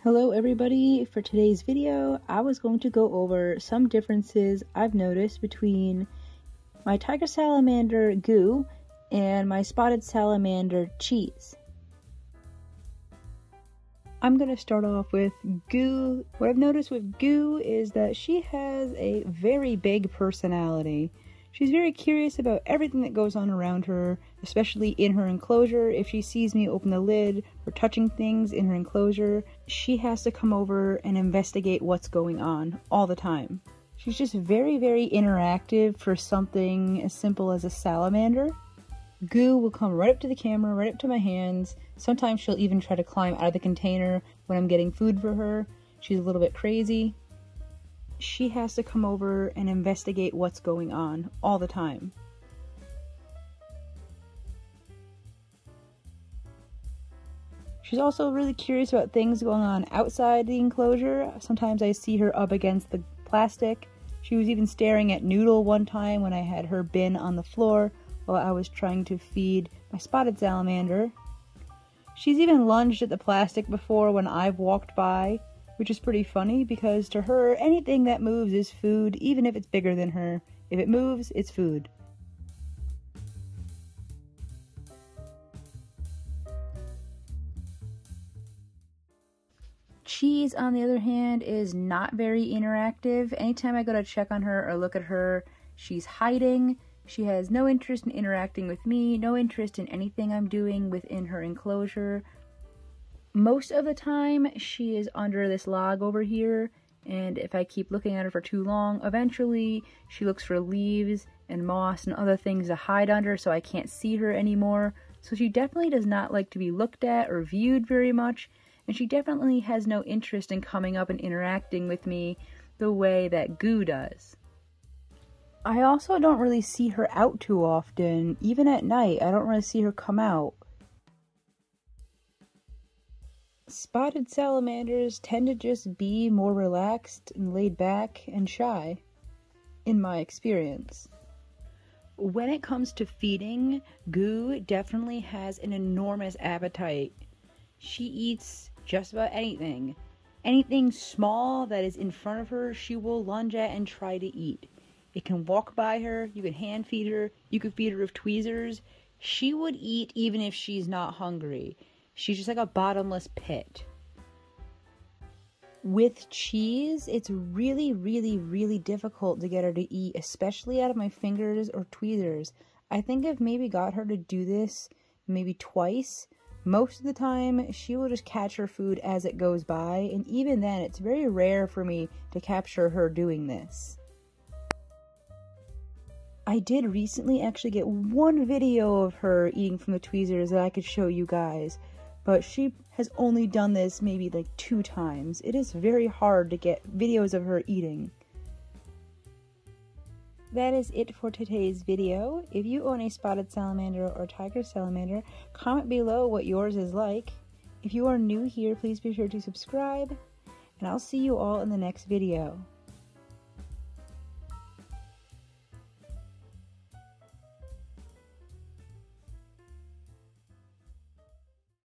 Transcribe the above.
Hello everybody, for today's video I was going to go over some differences I've noticed between my tiger salamander Goo and my spotted salamander Cheese. I'm going to start off with Goo. What I've noticed with Goo is that she has a very big personality. She's very curious about everything that goes on around her, especially in her enclosure. If she sees me open the lid or touching things in her enclosure, she has to come over and investigate what's going on all the time. She's just very, very interactive for something as simple as a salamander. Goo will come right up to the camera, right up to my hands. Sometimes she'll even try to climb out of the container when I'm getting food for her. She's a little bit crazy. She has to come over and investigate what's going on all the time. She's also really curious about things going on outside the enclosure. Sometimes I see her up against the plastic. She was even staring at Noodle one time when I had her bin on the floor while I was trying to feed my spotted salamander. She's even lunged at the plastic before when I've walked by, which is pretty funny because to her, anything that moves is food, even if it's bigger than her. If it moves, it's food. Cheese, on the other hand, is not very interactive. Anytime I go to check on her or look at her, she's hiding. She has no interest in interacting with me, no interest in anything I'm doing within her enclosure. Most of the time, she is under this log over here, and if I keep looking at her for too long, eventually she looks for leaves and moss and other things to hide under so I can't see her anymore. So she definitely does not like to be looked at or viewed very much, and she definitely has no interest in coming up and interacting with me the way that Goo does. I also don't really see her out too often. Even at night, I don't really see her come out. Spotted salamanders tend to just be more relaxed and laid back and shy, in my experience. When it comes to feeding, Goo definitely has an enormous appetite. She eats just about anything. Anything small that is in front of her, she will lunge at and try to eat. It can walk by her, you can hand feed her, you can feed her with tweezers. She would eat even if she's not hungry. She's just like a bottomless pit. With Cheese, it's really, really, really difficult to get her to eat, especially out of my fingers or tweezers. I think I've maybe got her to do this maybe twice. Most of the time, she will just catch her food as it goes by, and even then, it's very rare for me to capture her doing this. I did recently actually get one video of her eating from the tweezers that I could show you guys. But she has only done this maybe like 2 times. It is very hard to get videos of her eating. That is it for today's video. If you own a spotted salamander or tiger salamander, comment below what yours is like. If you are new here, please be sure to subscribe. And I'll see you all in the next video.